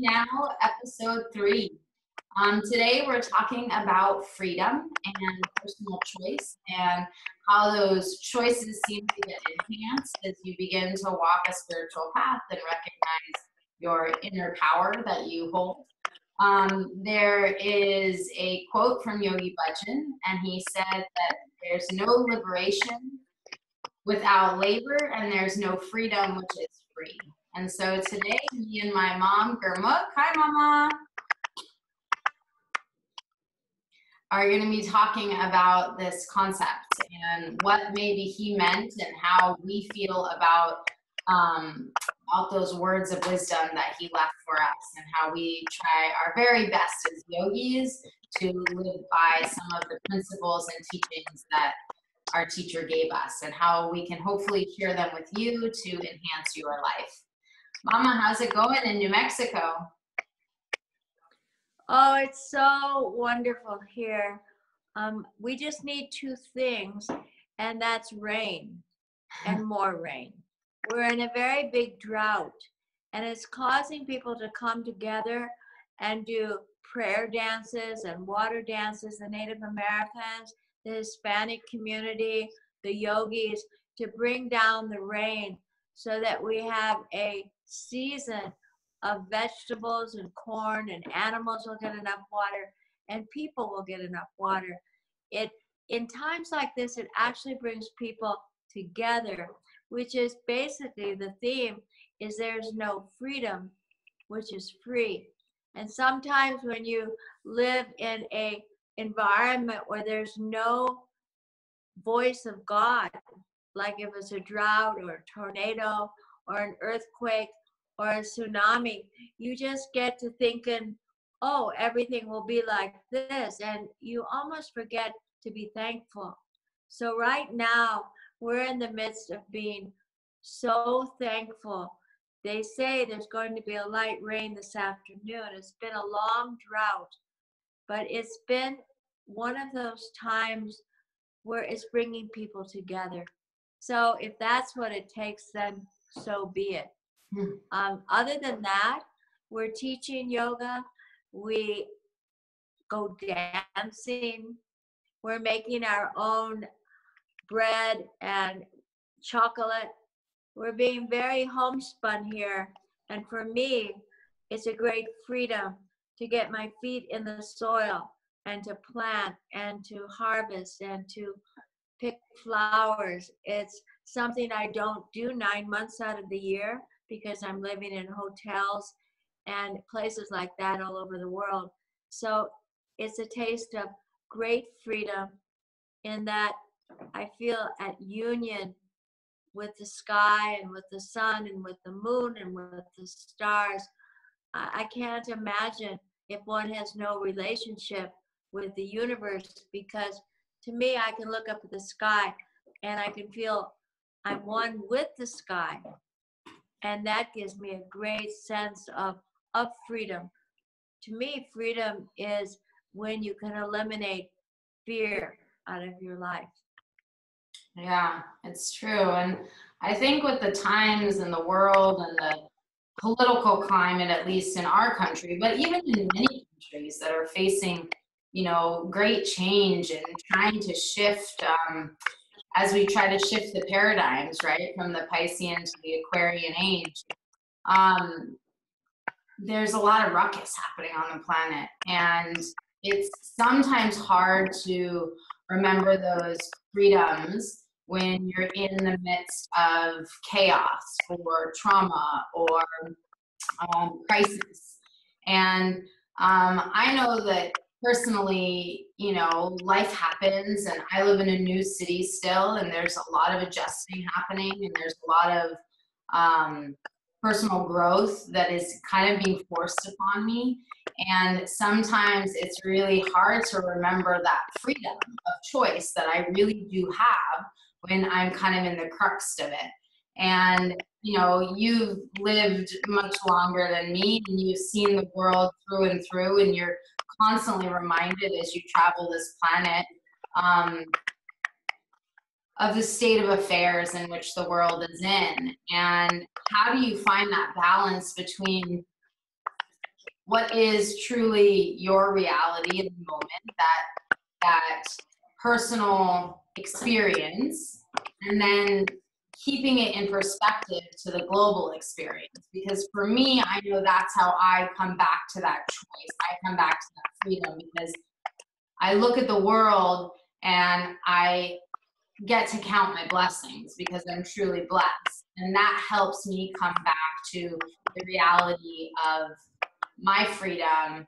Now, episode 3. Today we're talking about freedom and personal choice and how those choices seem to get enhanced as you begin to walk a spiritual path and recognize your inner power that you hold. There is a quote from Yogi Bhajan, and he said that there's no liberation without labor, and there's no freedom which is free. And so today, me and my mom, Gurmukh, hi mama, are going to be talking about this concept and what maybe he meant and how we feel about those words of wisdom that he left for us, and how we try our very best as yogis to live by some of the principles and teachings that our teacher gave us, and how we can hopefully share them with you to enhance your life. Mama, how's it going in New Mexico? Oh, it's so wonderful here. We just need 2 things, and that's rain and more rain. We're in a very big drought, and it's causing people to come together and do prayer dances and water dances, the Native Americans, the Hispanic community, the yogis, to bring down the rain so that we have a season of vegetables and corn, and animals will get enough water and people will get enough water. In times like this, it actually brings people together, which is basically the theme, is there's no freedom, which is free. And sometimes when you live in a environment where there's no voice of God, like if it's a drought or a tornado or an earthquake or a tsunami, you just get to thinking, oh, everything will be like this, and you almost forget to be thankful. So right now, we're in the midst of being so thankful. They say there's going to be a light rain this afternoon. It's been a long drought, but it's been one of those times where it's bringing people together. So if that's what it takes, then so be it. Other than that, we're teaching yoga. We go dancing. We're making our own bread and chocolate. We're being very homespun here. And for me, it's a great freedom to get my feet in the soil and to plant and to harvest and to pick flowers. It's something I don't do 9 months out of the year because I'm living in hotels and places like that all over the world. So it's a taste of great freedom in that I feel at union with the sky and with the sun and with the moon and with the stars. I can't imagine if one has no relationship with the universe, because to me, I can look up at the sky and I can feel I'm one with the sky. And that gives me a great sense of freedom. To me, freedom is when you can eliminate fear out of your life. Yeah, it's true. And I think with the times and the world and the political climate, at least in our country, but even in many countries that are facing, great change and trying to shift, as we try to shift the paradigms, right, from the Piscean to the Aquarian age, there's a lot of ruckus happening on the planet. And it's sometimes hard to remember those freedoms when you're in the midst of chaos or trauma or crisis. And I know that personally, life happens, and I live in a new city still, and there's a lot of adjusting happening, and there's a lot of personal growth that is kind of being forced upon me. And sometimes it's really hard to remember that freedom of choice that I really do have when I'm kind of in the crux of it. And, you've lived much longer than me, and you've seen the world through and through, and you're constantly reminded as you travel this planet of the state of affairs in which the world is in. And how do you find that balance between what is truly your reality in the moment, that personal experience, and then keeping it in perspective to the global experience. Because for me, I know that's how I come back to that choice. I come back to that freedom, because I look at the world and I get to count my blessings because I'm truly blessed. And that helps me come back to the reality of my freedom,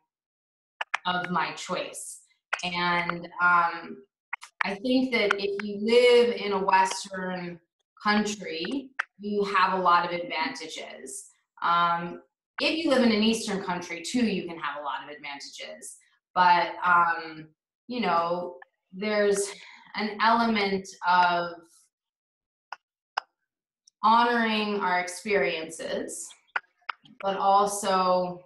of my choice. And I think that if you live in a Western country, you have a lot of advantages. If you live in an Eastern country too, you can have a lot of advantages. But, you know, there's an element of honoring our experiences, but also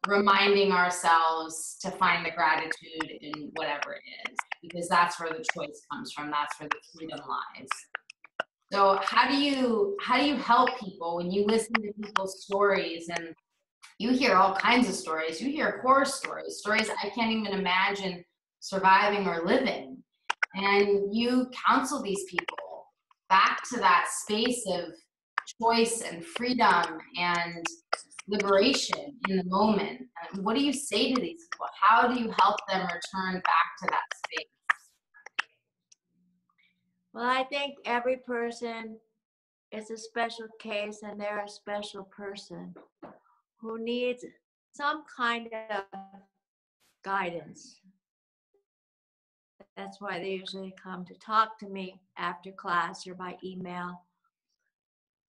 reminding ourselves to find the gratitude in whatever it is, because that's where the choice comes from. That's where the freedom lies. So how do you help people when you listen to people's stories, and you hear all kinds of stories? You hear horror stories, stories I can't even imagine surviving or living. And you counsel these people back to that space of choice and freedom and liberation in the moment. And what do you say to these people? How do you help them return back to that space? Well, I think every person is a special case, and they're a special person who needs some kind of guidance. That's why they usually come to talk to me after class or by email.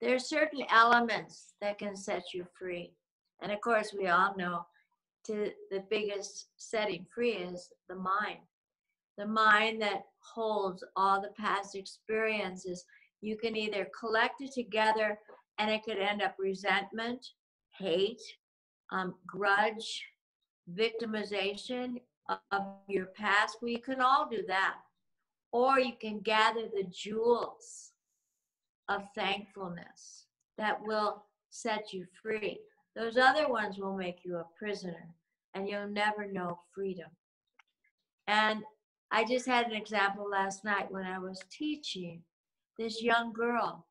There are certain elements that can set you free. And of course, we all know the biggest setting free is the mind. The mind that holds all the past experiences. You can either collect it together and it could end up resentment, hate, grudge, victimization of your past. We can all do that. Or you can gather the jewels of thankfulness that will set you free. Those other ones will make you a prisoner, and you'll never know freedom. And I just had an example last night when I was teaching this young girl.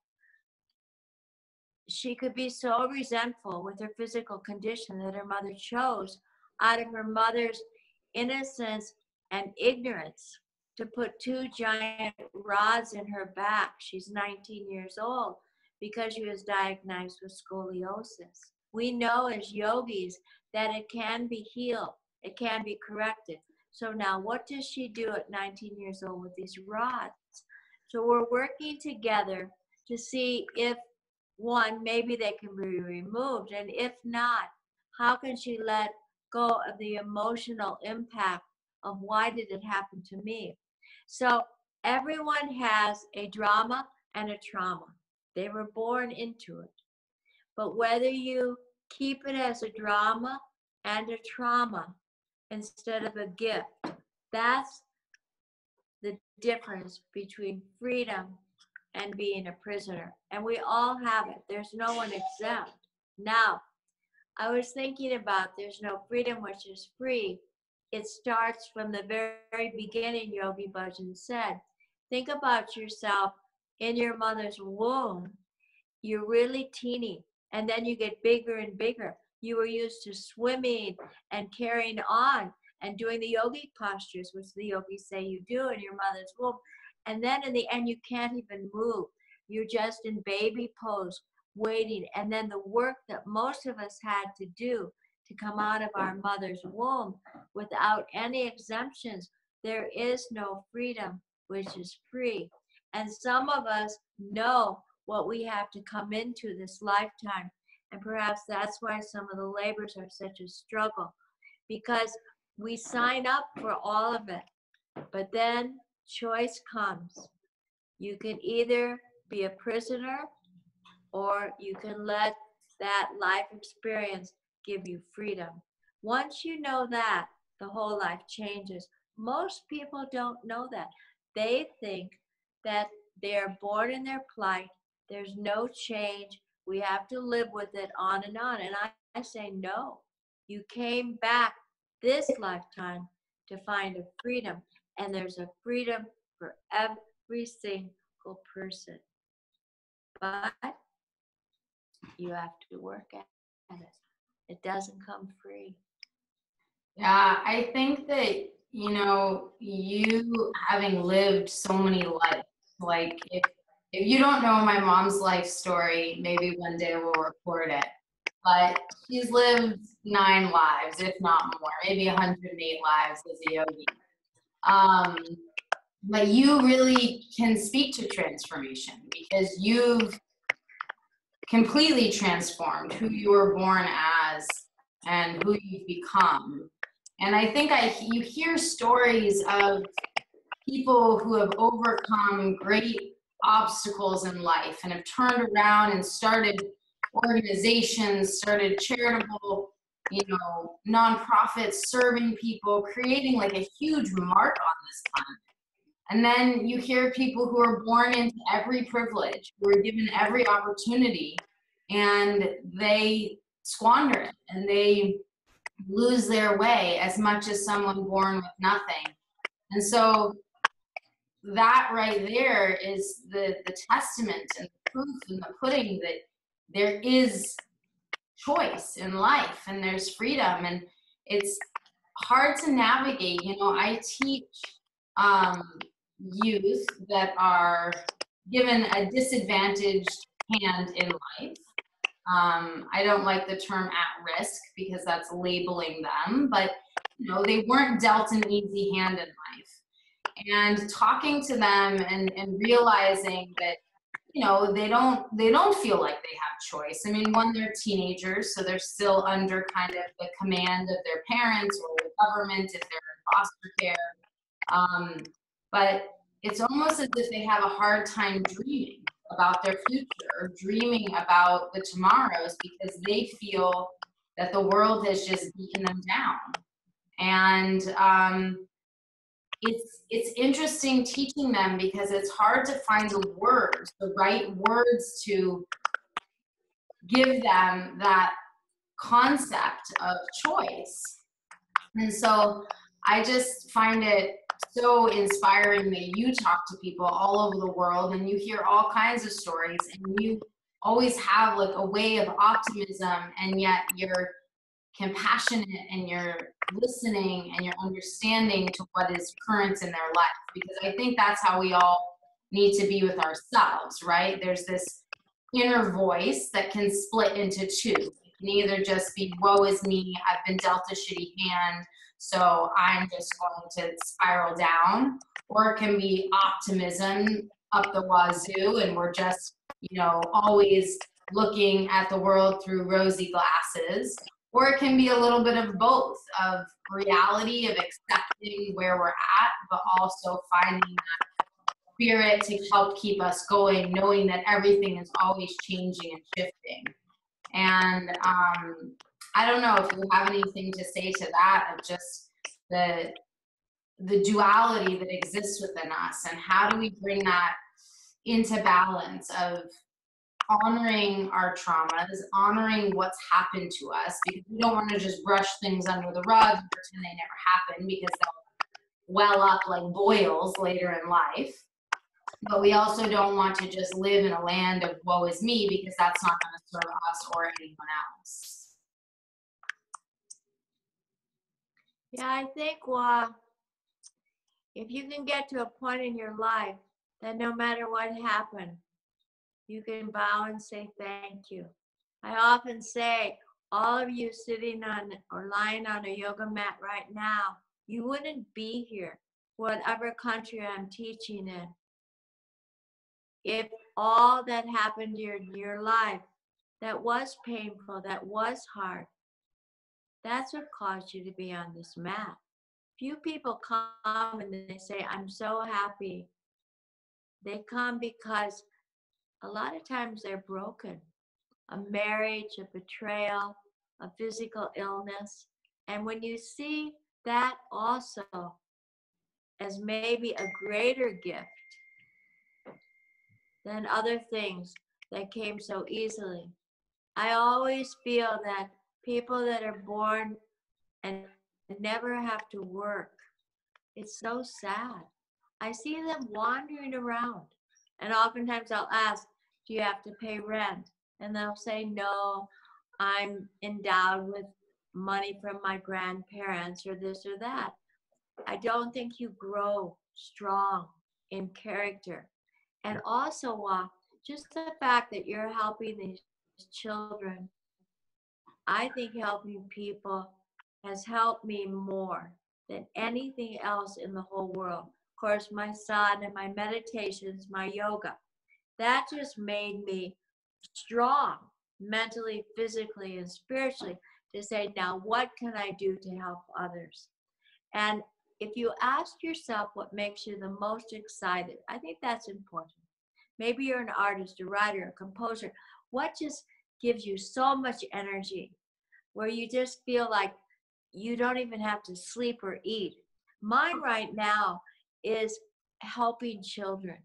She could be so resentful with her physical condition that her mother chose, out of her mother's innocence and ignorance, to put 2 giant rods in her back. She's 19 years old because she was diagnosed with scoliosis. We know as yogis that it can be healed, it can be corrected. So now what does she do at 19 years old with these rods? So we're working together to see if, one, maybe they can be removed, and if not, how can she let go of the emotional impact of why did it happen to me? So everyone has a drama and a trauma. They were born into it. But whether you keep it as a drama and a trauma instead of a gift, that's the difference between freedom and being a prisoner. And we all have it. There's no one exempt. Now, I was thinking about there's no freedom which is free. It starts from the very beginning, Yogi Bhajan said. Think about yourself in your mother's womb. You're really teeny, and then you get bigger and bigger. You were used to swimming and carrying on and doing the yogic postures, which the yogis say you do in your mother's womb. And then in the end, you can't even move. You're just in baby pose, waiting. And then the work that most of us had to do to come out of our mother's womb without any exemptions, there is no freedom, which is free. And some of us know what we have to come into this lifetime. And perhaps that's why some of the labors are such a struggle, because we sign up for all of it, but then choice comes. You can either be a prisoner, or you can let that life experience give you freedom. Once you know that, the whole life changes. Most people don't know that. They think that they're born in their plight, there's no change, we have to live with it on and on. And I say no. You came back this lifetime to find a freedom, and there's a freedom for every single person. But you have to work at it. It doesn't come free. Yeah, I think that, you having lived so many lives, like if you don't know my mom's life story, maybe one day we'll record it. But she's lived 9 lives, if not more, maybe 108 lives as a yogi. Um, but you really can speak to transformation because you've completely transformed who you were born as and who you've become. And I think you hear stories of people who have overcome great obstacles in life and have turned around and started organizations, started charitable, nonprofits, serving people, creating like a huge mark on this planet. And then you hear people who are born into every privilege, who are given every opportunity, and they squander it and they lose their way as much as someone born with nothing. And so that right there is the testament and the proof in the pudding that there is choice in life and there's freedom. And it's hard to navigate. I teach youth that are given a disadvantaged hand in life. I don't like the term at risk because that's labeling them, but they weren't dealt an easy hand in life. And talking to them and realizing that they don't feel like they have choice. I mean, one, they're teenagers, so they're still under kind of the command of their parents or the government if they're in foster care. But it's almost as if they have a hard time dreaming about their future or dreaming about the tomorrows because they feel that the world has just beaten them down. And it's interesting teaching them because it's hard to find the right words to give them that concept of choice. And so I just find it so inspiring that you talk to people all over the world and you hear all kinds of stories and you always have like a way of optimism, and yet you're compassionate and you're listening and you're understanding to what is current in their life, because I think that's how we all need to be with ourselves, right? There's this inner voice that can split into two. It can either just be, woe is me, I've been dealt a shitty hand, so I'm just going to spiral down, or it can be optimism up the wazoo and we're just, always looking at the world through rosy glasses. Or it can be a little bit of both, of reality, of accepting where we're at, but also finding that spirit to help keep us going, knowing that everything is always changing and shifting. And I don't know if you have anything to say to that, of just the duality that exists within us, and how do we bring that into balance of honoring our traumas, honoring what's happened to us, because we don't want to just brush things under the rug and pretend they never happened, because they'll well up like boils later in life. But we also don't want to just live in a land of woe is me, because that's not going to serve us or anyone else. Yeah, I think if you can get to a point in your life that no matter what happened, you can bow and say thank you. I often say, all of you sitting on or lying on a yoga mat right now, you wouldn't be here, whatever country I'm teaching in, if all that happened in your life that was painful, that was hard, that's what caused you to be on this mat. Few people come and they say, I'm so happy. They come because a lot of times they're broken. A marriage, a betrayal, a physical illness. And when you see that also as maybe a greater gift than other things that came so easily, I always feel that people that are born and never have to work. It's so sad. I see them wandering around. And oftentimes I'll ask, do you have to pay rent? And they'll say, no, I'm endowed with money from my grandparents or this or that. I don't think you grow strong in character. And also, just the fact that you're helping these children, I think helping people has helped me more than anything else in the whole world. Of course, my son and my meditations, my yoga, that just made me strong mentally, physically, and spiritually to say, now what can I do to help others? And if you ask yourself what makes you the most excited, I think that's important. Maybe you're an artist, a writer, a composer. What just gives you so much energy where you just feel like you don't even have to sleep or eat? Mine right now is helping children.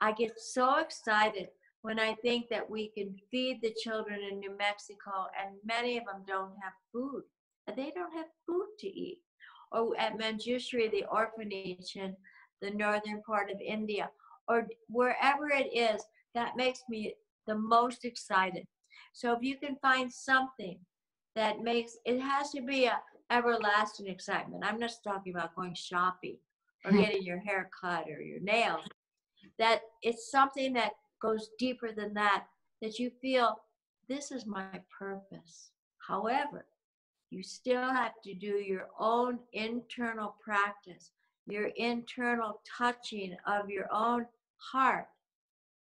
I get so excited when I think that we can feed the children in New Mexico, and many of them don't have food. They don't have food to eat. Or at Manjushri, the orphanage in the northern part of India, or wherever it is, that makes me the most excited. So if you can find something that makes, it has to be a everlasting excitement. I'm not talking about going shopping or getting your hair cut or your nails. That it's something that goes deeper than that, that you feel this is my purpose. However, you still have to do your own internal practice, your internal touching of your own heart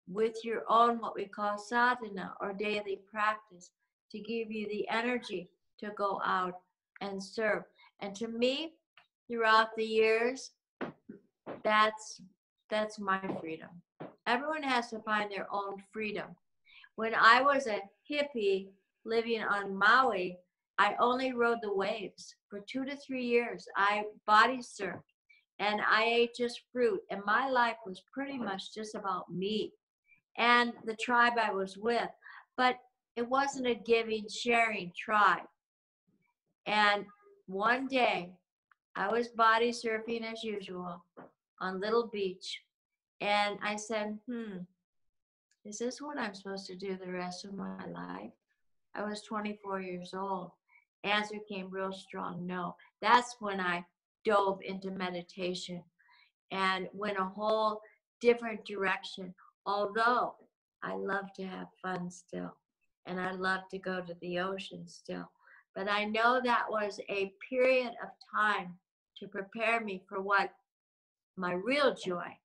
with your own what we call sadhana or daily practice to give you the energy to go out and serve. And to me, throughout the years, that's my freedom. Everyone has to find their own freedom. When I was a hippie living on Maui, I only rode the waves for 2 to 3 years. I body surfed and I ate just fruit, and my life was pretty much just about me and the tribe I was with. But it wasn't a giving, sharing tribe. And one day I was body surfing as usual on Little Beach, and I said, is this what I'm supposed to do the rest of my life? I was 24 years old. Answer came real strong, no. That's when I dove into meditation and went a whole different direction. Although I love to have fun still, and I love to go to the ocean still. But I know that was a period of time to prepare me for what my real joy,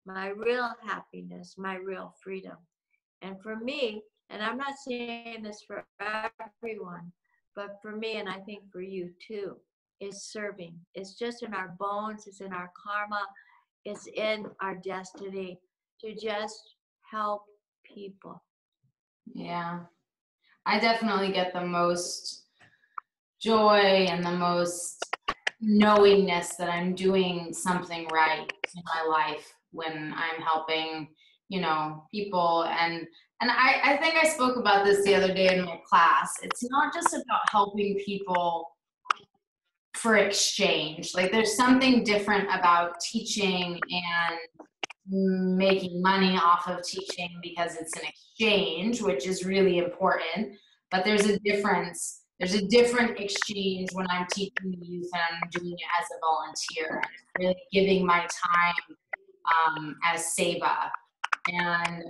my real happiness, my real freedom. And for me, and I'm not saying this for everyone, but for me, and I think for you too, is serving. It's just in our bones, it's in our karma, it's in our destiny to just help people. Yeah. I definitely get the most joy and the most knowingness that I'm doing something right in my life when I'm helping, people. And I think I spoke about this the other day in my class. It's not just about helping people for exchange. Like, there's something different about teaching and making money off of teaching because it's an exchange, which is really important. But there's a difference. There's a different exchange when I'm teaching the youth and I'm doing it as a volunteer, really giving my time as seva. And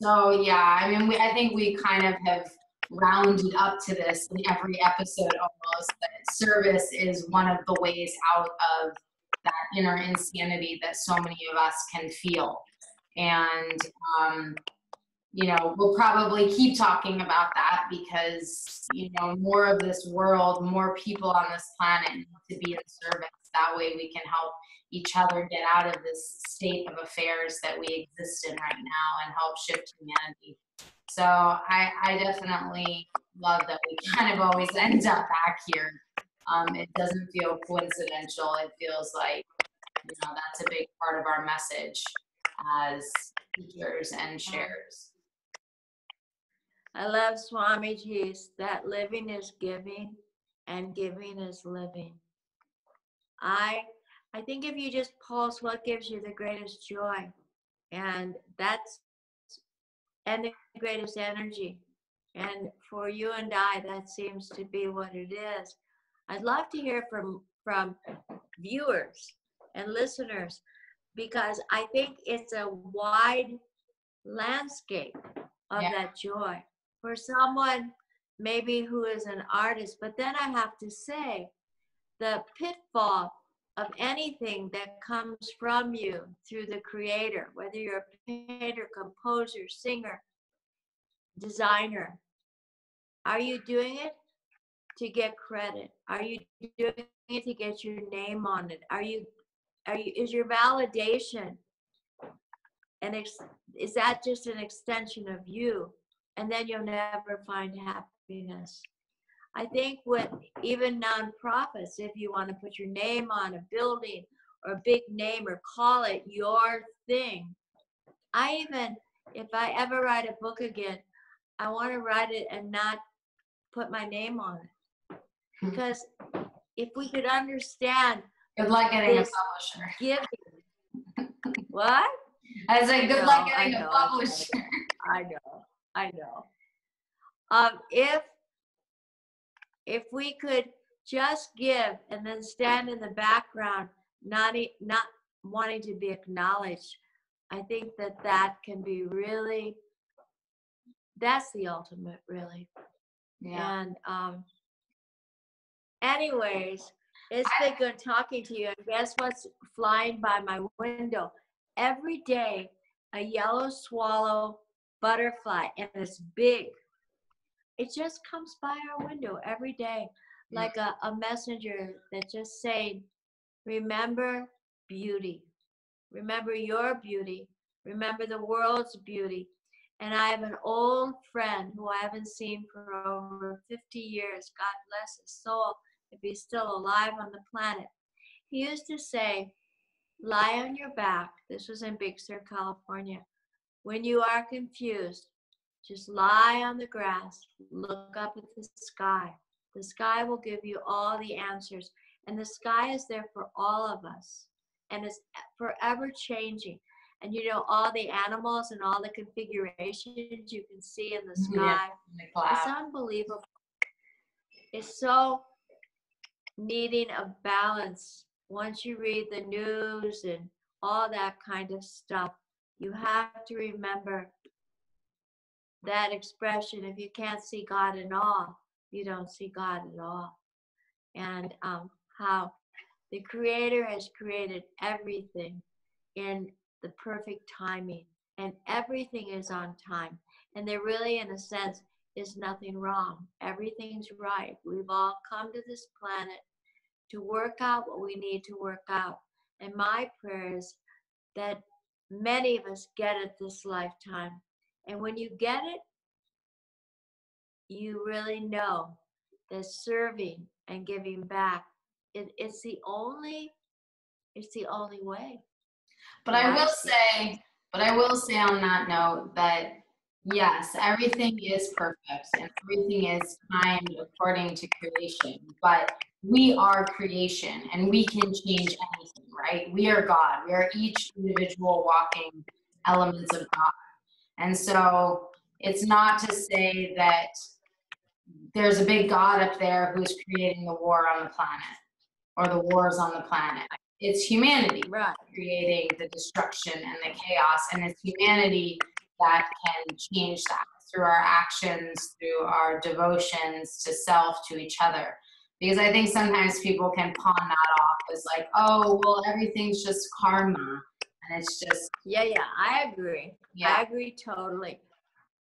so, yeah, I mean, I think we kind of have rounded up to this in every episode almost, that service is one of the ways out of that inner insanity that so many of us can feel. And, we'll probably keep talking about that because, more of this world, more people on this planet need to be in service. That way we can help each other get out of this state of affairs that we exist in right now and help shift humanity. So I definitely love that we kind of always end up back here. It doesn't feel coincidental. It feels like, that's a big part of our message as teachers and sharers. I love Swamiji's that living is giving and giving is living. I think if you just pulse what gives you the greatest joy, and the greatest energy. And for you and I, that seems to be what it is. I'd love to hear from viewers and listeners, because I think it's a wide landscape of that joy. For someone maybe who is an artist, but then I have to say, the pitfall of anything that comes from you through the creator, whether you're a painter, composer, singer, designer, are you doing it to get credit? Are you doing it to get your name on it? Is your validation is that just an extension of you? And then you'll never find happiness. I think with even nonprofits, if you want to put your name on a building or a big name or call it your thing, if I ever write a book again, I want to write it and not put my name on it. Because if we could understand. Good luck getting a publisher. Giving. What? I said, good luck getting a publisher. I know. If we could just give and then stand in the background, not wanting to be acknowledged, I think that can be really, that's the ultimate, really. Yeah. And anyways, it's been good talking to you. And guess what's flying by my window? Every day, a yellow swallow butterfly, and it's big. It just comes by our window every day, like a messenger that just saying, remember beauty. Remember your beauty. Remember the world's beauty. And I have an old friend who I haven't seen for over 50 years. God bless his soul, if he's still alive on the planet. He used to say, lie on your back. This was in Big Sur, California. When you are confused, just lie on the grass, look up at the sky. The sky will give you all the answers. And the sky is there for all of us. And it's forever changing. And you know, all the animals and all the configurations you can see in the sky. Yeah, it's unbelievable. It's so needing a balance. Once you read the news and all that kind of stuff, you have to remember that expression, if you can't see God in all, you don't see God at all. And how the Creator has created everything in the perfect timing, and everything is on time. And there really, in a sense, is nothing wrong. Everything's right. We've all come to this planet to work out what we need to work out. And my prayer is that many of us get it this lifetime. And when you get it, you really know that serving and giving back, it's the only way. But I will say on that note that yes, everything is perfect and everything is timed according to creation, but we are creation and we can change anything, right? We are God. We are each individual walking elements of God. And so it's not to say that there's a big God up there who's creating the war on the planet or the wars on the planet. It's humanity creating the destruction and the chaos, and it's humanity that can change that through our actions, through our devotions to self, to each other. Because I think sometimes people can pawn that off as like, oh, well, everything's just karma. And it's just... Yeah, I agree. Yeah. I agree totally.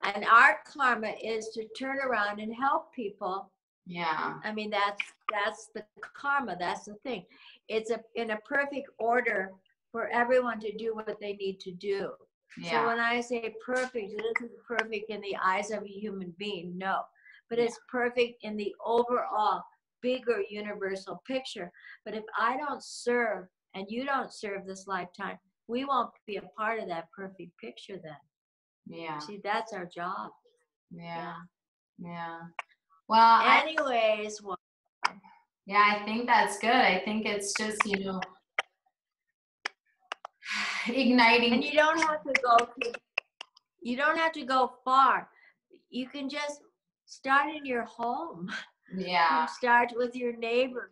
And our karma is to turn around and help people. Yeah. I mean, that's the karma. That's the thing. It's in a perfect order for everyone to do what they need to do. Yeah. So when I say perfect, it isn't perfect in the eyes of a human being, no. But it's perfect in the overall, bigger universal picture. But if I don't serve and you don't serve this lifetime, we won't be a part of that perfect picture then. Yeah. See, that's our job. Yeah. Yeah. Well, Anyways, well, yeah, I think that's good. I think it's just, igniting. and you don't have to go far. You can just start in your home. Yeah. Start with your neighbors.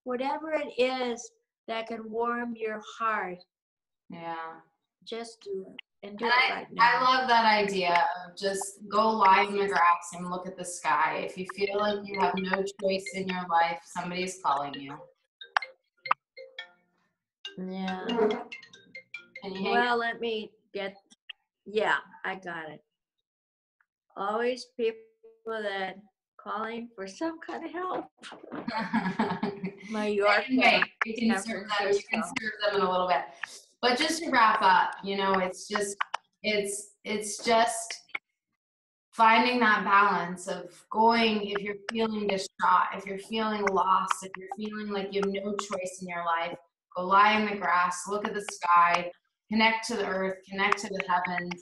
Whatever it is that can warm your heart, Yeah. just do it. And do And it right now. I love that idea of just go lie in the grass and look at the sky. If you feel like you have no choice in your life, somebody's calling you. Yeah. And you hang Well, let me get, yeah, I got it. Always people that calling for some kind of help. My York Anyway, you can San serve Francisco. them in a little bit. But just to wrap up, it's just finding that balance of going, if you're feeling distraught, if you're feeling lost, if you're feeling like you have no choice in your life, go lie in the grass, look at the sky, connect to the earth, connect to the heavens,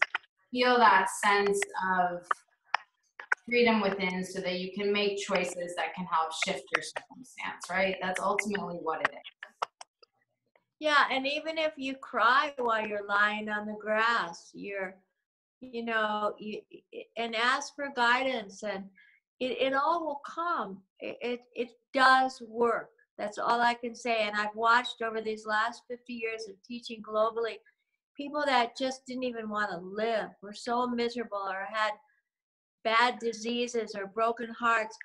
feel that sense of freedom within so that you can make choices that can help shift your circumstance, right? That's ultimately what it is. Yeah, and even if you cry while you're lying on the grass, and ask for guidance, and it all will come. It does work. That's all I can say. And I've watched over these last 50 years of teaching globally, people that just didn't even want to live, were so miserable or had bad diseases or broken hearts.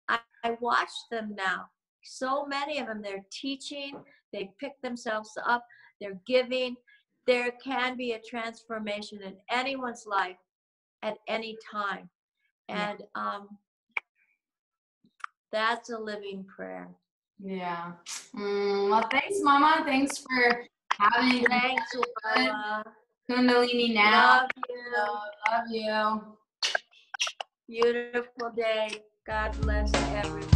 I watch them now. So many of them, they're teaching, they pick themselves up, they're giving. There can be a transformation in anyone's life at any time. And that's a living prayer. Yeah. Well, thanks, Mama. Thanks for having Thanks, Luella. Kundalini Now. Love you. Love you. Beautiful day. God bless everyone.